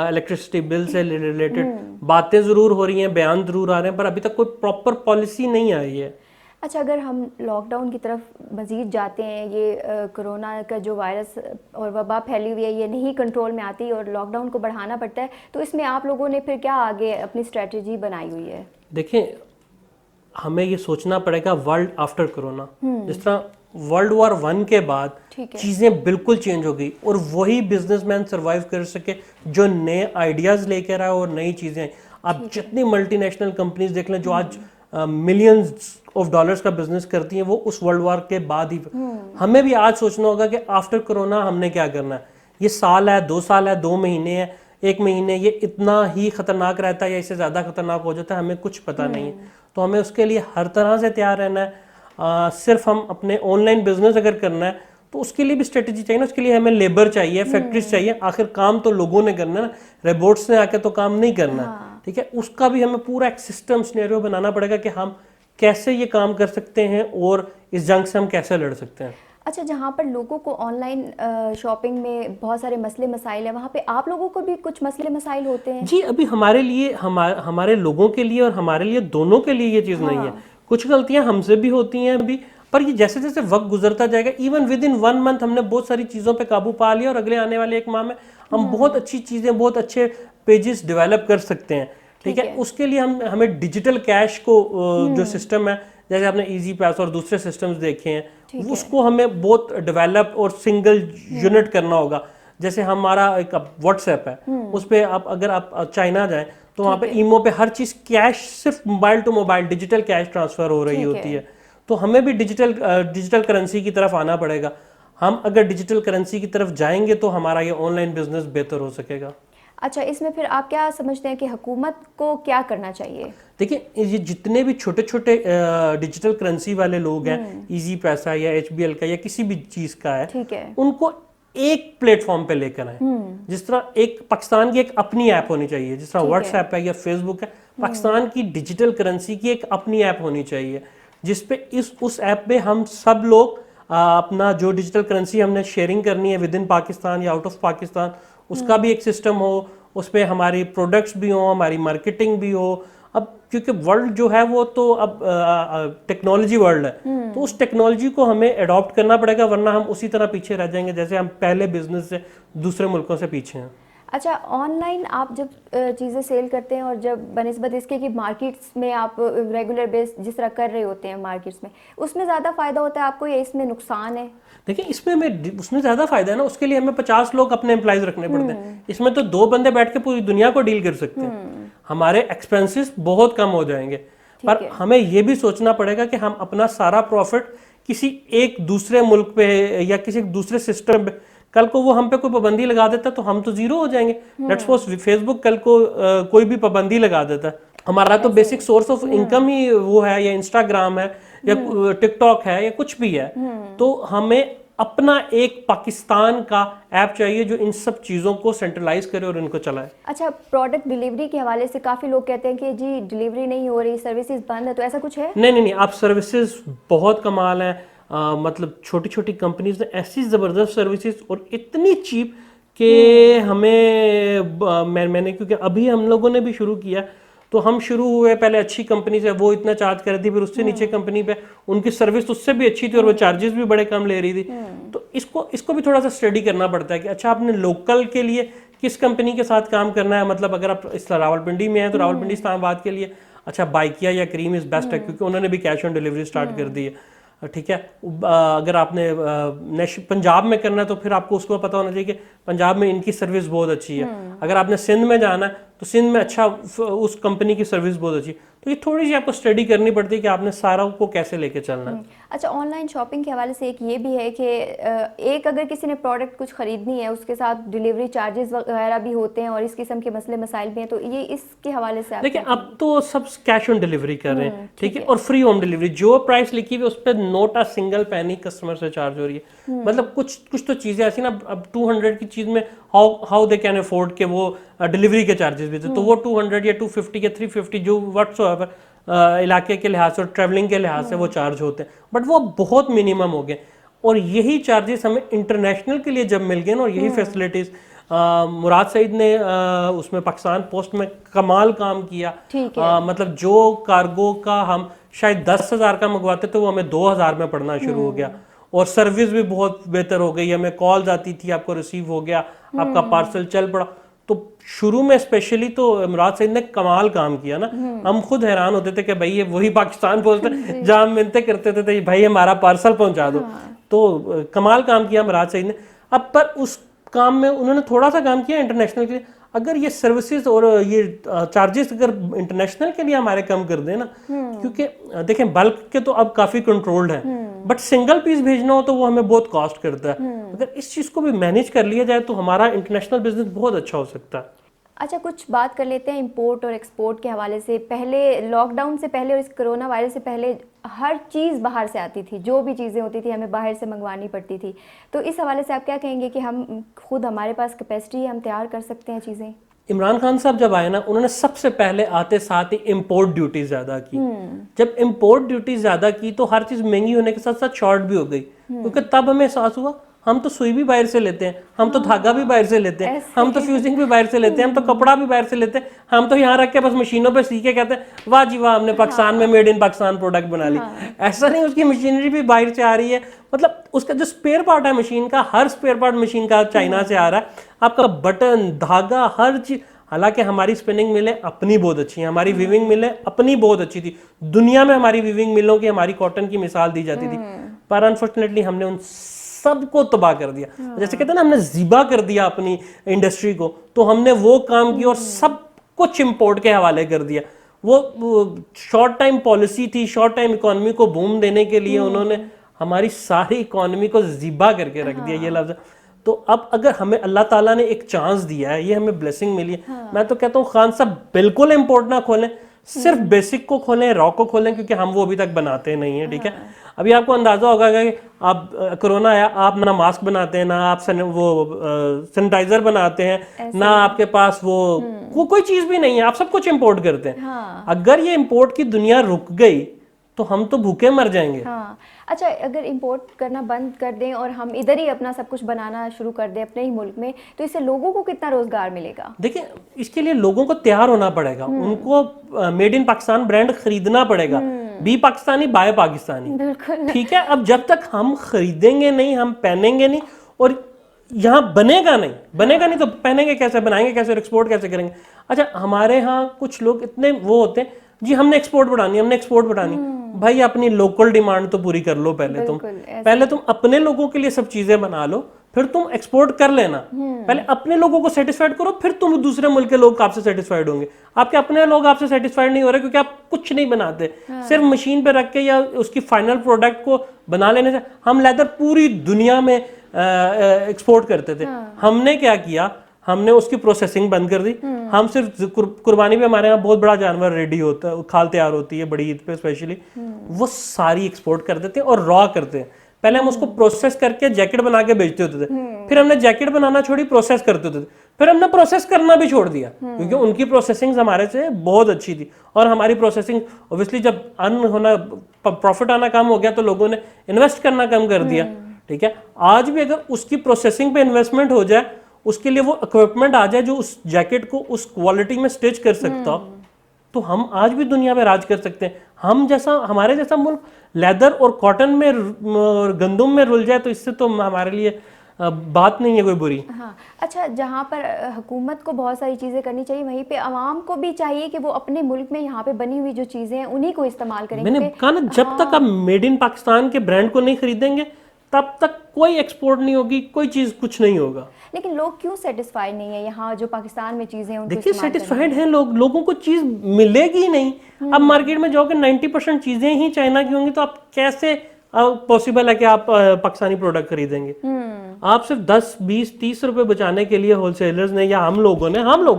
इलेक्ट्रिसिटी बिल से रिलेटेड बातें ज़रूर हो रही हैं, बयान ज़रूर आ रहे हैं, पर अभी तक कोई प्रॉपर पॉलिसी नहीं आई है। अच्छा, अगर हम लॉकडाउन की तरफ मज़ीद जाते हैं, ये कोरोना का जो वायरस और वबा फैली हुई है, ये नहीं कंट्रोल में आती और लॉकडाउन को बढ़ाना पड़ता है, तो इसमें आप लोगों ने फिर क्या आगे अपनी स्ट्रेटजी बनाई हुई है? देखिए, हमें ये सोचना पड़ेगा वर्ल्ड आफ्टर कोरोना। जिस तरह वर्ल्ड वॉर 1 के बाद चीज़ें बिल्कुल चेंज हो गई, और वही बिजनेसमैन सर्वाइव कर सके जो नए आइडियाज़ लेकर आए और नई चीज़ें। आप जितनी मल्टीनेशनल कंपनीज देख लें जो आज मिलियंस ऑफ डॉलर्स का बिजनेस करती हैं, वो उस वर्ल्ड वॉर के बाद ही। हमें भी आज सोचना होगा कि आफ्टर कोरोना हमने क्या करना है। ये साल है, 2 साल है, 2 महीने है, 1 महीने, ये इतना ही खतरनाक रहता है या इससे ज़्यादा खतरनाक हो जाता है, हमें कुछ पता नहीं है। तो हमें उसके लिए हर तरह से तैयार रहना है। सिर्फ हम अपने ऑनलाइन बिजनेस अगर करना है तो उसके लिए भी स्ट्रेटजी चाहिए ना, उसके लिए हमें लेबर चाहिए, फैक्ट्रीज चाहिए। आखिर काम तो लोगों ने करना है ना, रोबोट्स ने आके तो काम नहीं करना है, ठीक है। उसका भी हमें पूरा एक सिस्टम सिनेरियो बनाना पड़ेगा कि हम कैसे ये काम कर सकते हैं और इस जंग से हम कैसे लड़ सकते हैं। अच्छा, जहाँ पर लोगों को ऑनलाइन शॉपिंग में बहुत सारे मसले मसाइल है, वहाँ पे आप लोगों को भी कुछ मसले मसाइल होते हैं? जी, अभी हमारे लिए, हमारे लोगों के लिए और हमारे लिए, दोनों के लिए ये चीज़ नहीं है। कुछ गलतियां हमसे भी होती हैं अभी, पर ये जैसे जैसे वक्त गुजरता जाएगा, इवन विद इन 1 मंथ हमने बहुत सारी चीज़ों पे काबू पा लिया, और अगले आने वाले 1 माह में हम बहुत अच्छी चीज़ें, बहुत अच्छे पेजेस डेवलप कर सकते हैं, ठीक है। उसके लिए हमें डिजिटल कैश को जो सिस्टम है, जैसे आपने इजी पैस और दूसरे सिस्टम्स देखे हैं, उसको हमें बहुत डेवलप और सिंगल यूनिट करना होगा। जैसे हमारा एक व्हाट्सएप है, उस पर अगर आप चाइना जाएं तो वहाँ पे ईमो पे हर चीज़ कैश, सिर्फ mobile to mobile digital cash transfer हो रही होती है। तो हमें भी डिजिटल करेंसी की तरफ आना पड़ेगा। हम अगर डिजिटल करेंसी की तरफ जाएंगे तो हमारा ये ऑनलाइन बिजनेस बेहतर हो सकेगा। अच्छा, इसमें फिर आप क्या समझते हैं कि हुकूमत को क्या करना चाहिए? देखिए, ये जितने भी छोटे छोटे डिजिटल करेंसी वाले लोग हैं, इजी पैसा या HBL का या किसी भी चीज़ का है, ठीक है, उनको एक प्लेटफॉर्म पे लेकर आए। जिस तरह एक पाकिस्तान की एक अपनी ऐप होनी चाहिए, जिस तरह व्हाट्सएप है या फेसबुक है, पाकिस्तान की डिजिटल करेंसी की एक अपनी ऐप होनी चाहिए, जिसपे उस ऐप पे हम सब लोग अपना जो डिजिटल करेंसी हमने शेयरिंग करनी है विद इन पाकिस्तान या आउट ऑफ पाकिस्तान, उसका भी एक सिस्टम हो, उस पर हमारी प्रोडक्ट्स भी हो, हमारी मार्केटिंग भी हो। अब क्योंकि वर्ल्ड जो है वो तो अब टेक्नोलॉजी वर्ल्ड है, तो उस टेक्नोलॉजी को हमें अडॉप्ट करना पड़ेगा, वरना हम उसी तरह पीछे रह जाएंगे जैसे हम पहले बिजनेस से दूसरे मुल्कों से पीछे हैं। अच्छा, ऑनलाइन आप जब चीज़ें सेल करते हैं और जब बनिस्बत इसके कि मार्केट्स में आप रेगुलर बेस जिस तरह कर रहे होते हैं मार्केट्स में, उसमें ज़्यादा फ़ायदा होता है आपको या इसमें नुकसान है? देखिए, उसमें ज़्यादा फायदा है ना, उसके लिए हमें 50 लोग अपने एम्प्लॉइज रखने पड़ते हैं। इसमें तो 2 बंदे बैठ के पूरी दुनिया को डील कर सकते हैं, हमारे एक्सपेंसेस बहुत कम हो जाएंगे। पर हमें ये भी सोचना पड़ेगा कि हम अपना सारा प्रॉफिट किसी एक दूसरे मुल्क पे या किसी दूसरे सिस्टम पे, कल को वो हम पे कोई पाबंदी लगा देता तो हम तो जीरो हो जाएंगे। लेट्स सपोज फेसबुक कल को कोई भी पाबंदी लगा देता, हमारा तो बेसिक सोर्स ऑफ इनकम ही वो है, या इंस्टाग्राम है या टिकटॉक है या कुछ भी है, तो हमें अपना एक पाकिस्तान का ऐप चाहिए जो इन सब चीज़ों को सेंट्रलाइज करे और इनको चलाए। अच्छा, प्रोडक्ट डिलीवरी के हवाले से काफ़ी लोग कहते हैं कि जी डिलीवरी नहीं हो रही, सर्विसेज बंद है, तो ऐसा कुछ है? नहीं, आप सर्विसेज बहुत कमाल है। मतलब छोटी छोटी कंपनीज ने ऐसी ज़बरदस्त सर्विसेज और इतनी चीप कि मैंने क्योंकि अभी हम लोगों ने भी शुरू किया, तो हम शुरू हुए पहले अच्छी कंपनी से, वो इतना चार्ज कर रही थी, फिर उससे नीचे कंपनी पे उनकी सर्विस उससे भी अच्छी थी और वो चार्जेस भी बड़े कम ले रही थी। तो इसको भी थोड़ा सा स्टडी करना पड़ता है कि अच्छा आपने लोकल के लिए किस कंपनी के साथ काम करना है। मतलब अगर आप इस रावलपिंडी में हैं तो रावलपिंडी इस्लामाबाद के लिए अच्छा बाइकिया या क्रीम इज बेस्ट है, क्योंकि उन्होंने भी कैश ऑन डिलीवरी स्टार्ट कर दी है। ठीक है, अगर आपने पंजाब में करना है तो फिर आपको उसको पता होना चाहिए कि पंजाब में इनकी सर्विस बहुत अच्छी है। अगर आपने सिंध में जाना है तो सिंध में अच्छा उस कंपनी की सर्विस बहुत अच्छी है। तो ये थोड़ी सी आपको स्टडी करनी पड़ती है कि आपने सारा को कैसे लेके चलना है। अच्छा, ऑनलाइन शॉपिंग के हवाले से एक ये भी है कि एक अगर किसी ने प्रोडक्ट कुछ खरीदनी है उसके साथ डिलीवरी चार्जेस वगैरह भी होते हैं और इस किस्म के मसले मसाइल भी हैं, तो ये इसके हवाले से देखिए अब तो सब कैश ऑन डिलीवरी कर रहे हैं, ठीक है, और फ्री होम डिलीवरी। जो प्राइस लिखी हुई उस पर नोट अ सिंगल पैनी कस्टमर से चार्ज हो रही है। मतलब कुछ तो चीजें ऐसी ना, अब 200 की चीज में हाउ दे कैन अफोर्ड के वो डिलीवरी के चार्जेस भी थे, तो वो 200 या 250 या 350 जो व्हाट्सएवर इलाके के लिहाज से और ट्रैवलिंग के लिहाज से वो चार्ज होते हैं, बट वो बहुत मिनिमम हो गए। और यही चार्जेस हमें इंटरनेशनल के लिए जब मिल गए ना, और यही फैसिलिटीज मुराद सईद ने उसमें पाकिस्तान पोस्ट में कमाल काम किया। मतलब जो कार्गो का हम शायद 10,000 का मंगवाते थे वो हमें 2,000 में पड़ना शुरू हो गया, और सर्विस भी बहुत बेहतर हो गई। हमें कॉल्स आती थी, आपको रिसीव हो गया, आपका पार्सल चल पड़ा। तो शुरू में स्पेशली तो मुराद सईद ने कमाल काम किया ना, हम खुद हैरान होते थे कि भाई ये वही पाकिस्तान पोस्ट है जहाँ हम मिन्नतें करते थे भाई हमारा पार्सल पहुंचा दो। तो कमाल काम किया मुराद सईद ने। अब पर उस काम में उन्होंने थोड़ा सा काम किया इंटरनेशनल के लिए। अगर ये सर्विसेज और ये चार्जेस अगर इंटरनेशनल के लिए हमारे कम कर दें ना, क्योंकि देखें बल्क के तो अब काफी कंट्रोल्ड है, बट सिंगल पीस भेजना हो तो वो हमें बहुत कॉस्ट करता है। अगर इस चीज को भी मैनेज कर लिया जाए तो हमारा इंटरनेशनल बिजनेस बहुत अच्छा हो सकता है। अच्छा, कुछ बात कर लेते हैं इंपोर्ट और एक्सपोर्ट के हवाले से। पहले लॉकडाउन से पहले और इस कोरोना वायरस से पहले हर चीज़ बाहर से आती थी, जो भी चीज़ें होती थी हमें बाहर से मंगवानी पड़ती थी। तो इस हवाले से आप क्या कहेंगे कि हम खुद, हमारे पास कैपेसिटी है, हम तैयार कर सकते हैं चीज़ें? इमरान खान साहब जब आए ना, उन्होंने सबसे पहले आते साथ ही इंपोर्ट ड्यूटी ज्यादा की। जब इंपोर्ट ड्यूटी ज्यादा की तो हर चीज महंगी होने के साथ साथ शॉर्ट भी हो गई, क्योंकि तब हमें एहसास हुआ हम तो सुई भी बाहर से लेते हैं, हम तो धागा भी बाहर से लेते हैं, हम तो फ्यूजिंग भी बाहर से लेते हैं, हम तो कपड़ा भी बाहर से लेते हैं, हम तो यहाँ रख के बस मशीनों पे सी के कहते हैं वाह जी वाह हमने पाकिस्तान में मेड इन पाकिस्तान प्रोडक्ट बना ली। ऐसा नहीं, उसकी मशीनरी भी बाहर से आ रही है। मतलब उसका जो स्पेयर पार्ट है मशीन का, हर स्पेयर पार्ट मशीन का चाइना से आ रहा है। आपका बटन, धागा, हर चीज। हालांकि हमारी स्पिनिंग मिलें अपनी बहुत अच्छी हैं, हमारी वीविंग मिलें अपनी बहुत अच्छी थी। दुनिया में हमारी वीविंग मिलों की, हमारी कॉटन की मिसाल दी जाती थी, पर अनफॉर्चुनेटली हमने उन सबको तबाह कर दिया। जैसे कहते हैं ना, हमने ज़िबा कर दिया अपनी इंडस्ट्री को, तो हमने वो काम किया और सब कुछ इंपोर्ट के हवाले कर दिया। वो शॉर्ट टाइम पॉलिसी थी, शॉर्ट टाइम इकोनॉमी को बूम देने के लिए उन्होंने हमारी सारी इकोनॉमी को ज़िबा करके रख दिया, ये लफ्ज़। तो अब अगर हमें अल्लाह ताला ने एक चांस दिया है, ये हमें ब्लेसिंग मिली है, मैं तो कहता हूँ खान साहब बिल्कुल इंपोर्ट ना खोलें, सिर्फ बेसिक को खोलें, रॉ को खोलें, क्योंकि हम वो अभी तक बनाते नहीं है। ठीक है, अभी आपको अंदाजा होगा कि आप कोरोना आया, आप ना मास्क बनाते हैं, ना आप वो सैनिटाइजर बनाते हैं, ना आपके पास वो कोई चीज भी नहीं है, आप सब कुछ इंपोर्ट करते हैं। अगर ये इंपोर्ट की दुनिया रुक गई तो हम तो भूखे मर जाएंगे। अच्छा, अगर इंपोर्ट करना बंद कर दें और हम इधर ही अपना सब कुछ बनाना शुरू कर दें अपने ही मुल्क में, तो इससे लोगों को कितना रोजगार मिलेगा? देखिए, इसके लिए लोगों को तैयार होना पड़ेगा, उनको मेड इन पाकिस्तान ब्रांड खरीदना पड़ेगा, बी पाकिस्तानी बाय पाकिस्तानी। बिल्कुल, ठीक है। अब जब तक हम खरीदेंगे नहीं, हम पहनेंगे नहीं, और यहाँ बनेगा नहीं तो पहनेंगे कैसे, बनाएंगे कैसे और एक्सपोर्ट कैसे करेंगे? अच्छा, हमारे यहाँ कुछ लोग इतने वो होते हैं जी, हमने एक्सपोर्ट बढ़ानी। भाई अपनी लोकल डिमांड तो पूरी कर लो पहले तुम अपने लोगों के लिए सब चीजें बना लो, फिर तुम एक्सपोर्ट कर लेना। पहले अपने लोगों को सेटिस्फाइड करो, फिर तुम दूसरे मुल्क के लोग आपसे सेटिस्फाइड होंगे। आपके अपने लोग आपसे सेटिस्फाइड नहीं हो रहे क्योंकि आप कुछ नहीं बनाते, सिर्फ मशीन पे रख के या उसकी फाइनल प्रोडक्ट को बना लेने से। हम लेदर पूरी दुनिया में एक्सपोर्ट करते थे, हमने क्या किया, हमने उसकी प्रोसेसिंग बंद कर दी। हम सिर्फ कुर्बानी पे हमारे यहाँ बहुत बड़ा जानवर रेडी होता है, खाल तैयार होती है बड़ी ईद पे स्पेशली, वो सारी एक्सपोर्ट कर देते हैं और रॉ करते हैं। पहले हम उसको प्रोसेस करके जैकेट बना के बेचते होते थे, फिर हमने जैकेट बनाना छोड़ी, प्रोसेस करते होते थे, फिर हमने प्रोसेस करना भी छोड़ दिया क्योंकि उनकी प्रोसेसिंग हमारे से बहुत अच्छी थी और हमारी प्रोसेसिंग ऑब्वियसली जब अर्न होना, प्रॉफिट आना कम हो गया तो लोगों ने इन्वेस्ट करना कम कर दिया। ठीक है, आज भी अगर उसकी प्रोसेसिंग पे इन्वेस्टमेंट हो जाए, उसके लिए वो इक्विपमेंट आ जाए जो उस जैकेट को उस क्वालिटी में स्टिच कर सकता हो, तो हम आज भी दुनिया में राज कर सकते हैं। हम जैसा, हमारे जैसा मुल्क लेदर और कॉटन में और गंदम में रुल जाए तो इससे तो हमारे लिए बात नहीं है कोई बुरी। हाँ, अच्छा, जहाँ पर हुकूमत को बहुत सारी चीज़ें करनी चाहिए, वहीं पे आवाम को भी चाहिए कि वो अपने मुल्क में यहाँ पे बनी हुई जो चीज़ें हैं उन्हीं को इस्तेमाल करें। मैंने कहा ना, जब तक आप मेड इन पाकिस्तान के ब्रांड को नहीं खरीदेंगे तब तक कोई एक्सपोर्ट नहीं होगी, कोई चीज़ कुछ नहीं होगा। लेकिन लोग क्यों सेटिस्फाइड नहीं है यहाँ जो पाकिस्तान में चीज़ें हैं? देखिए, सेटिस्फाइड हैं लोग, लोगों को चीज़ मिलेगी नहीं। अब मार्केट में जाओगे 90% चीज़ें ही चाइना की होंगी, तो आप कैसे पॉसिबल है कि आप पाकिस्तानी प्रोडक्ट खरीदेंगे? आप सिर्फ 10, 20, 30 रुपए बचाने के लिए होलसेलर्स ने या हम लोगों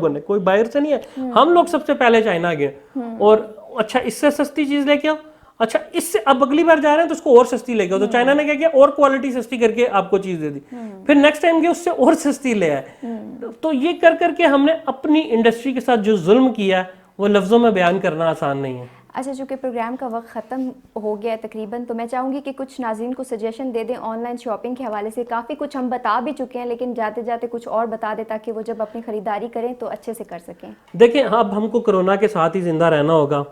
ने, कोई बाहर से नहीं है, हम लोग सबसे पहले चाइना गए और अच्छा इससे सस्ती चीज़ लेके आओ, अच्छा इससे अब अगली बार जा रहे हैं तो उसको और सस्ती लेके आओ, तो चाइना ने क्या किया, और क्वालिटी सस्ती करके आपको चीज दे दी, फिर नेक्स्ट टाइम गए उससे और सस्ती ले आए। तो ये कर करके हमने अपनी इंडस्ट्री के साथ जो जुल्म किया है वो लफ्जों में बयान करना आसान नहीं है। अच्छा, चूँकि प्रोग्राम का वक्त ख़त्म हो गया है तकरीबन, तो मैं चाहूँगी कि कुछ नाज़रीन को सजेशन दे दें ऑनलाइन शॉपिंग के हवाले से। काफ़ी कुछ हम बता भी चुके हैं, लेकिन जाते जाते कुछ और बता दें ताकि वो जब अपनी ख़रीदारी करें तो अच्छे से कर सकें। देखिए, अब हमको कोरोना के साथ ही जिंदा रहना होगा।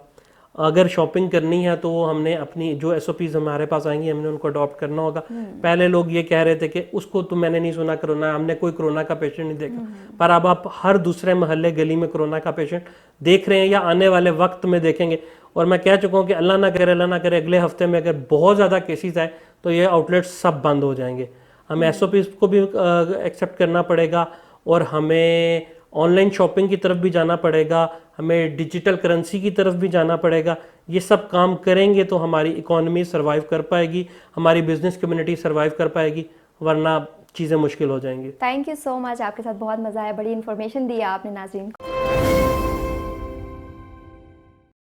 अगर शॉपिंग करनी है तो हमने अपनी जो SOPs हमारे पास आएंगी हमने उनको अडॉप्ट करना होगा। पहले लोग ये कह रहे थे कि उसको तो मैंने नहीं सुना कोरोना, हमने कोई कोरोना का पेशेंट नहीं देखा, पर अब आप हर दूसरे मोहल्ले गली में कोरोना का पेशेंट देख रहे हैं या आने वाले वक्त में देखेंगे। और मैं कह चुका हूँ कि अल्लाह ना करे अगले हफ्ते में अगर बहुत ज़्यादा केसेस आए तो ये आउटलेट्स सब बंद हो जाएंगे। हमें SOPs को भी एक्सेप्ट करना पड़ेगा और हमें ऑनलाइन शॉपिंग की तरफ भी जाना पड़ेगा, हमें डिजिटल करेंसी की तरफ भी जाना पड़ेगा। ये सब काम करेंगे तो हमारी इकोनॉमी सर्वाइव कर पाएगी, हमारी बिजनेस कम्युनिटी सर्वाइव कर पाएगी, वरना चीज़ें मुश्किल हो जाएंगी। थैंक यू सो मच, आपके साथ बहुत मज़ा आया, बड़ी इन्फॉर्मेशन दी है आपने नाज़रीन को।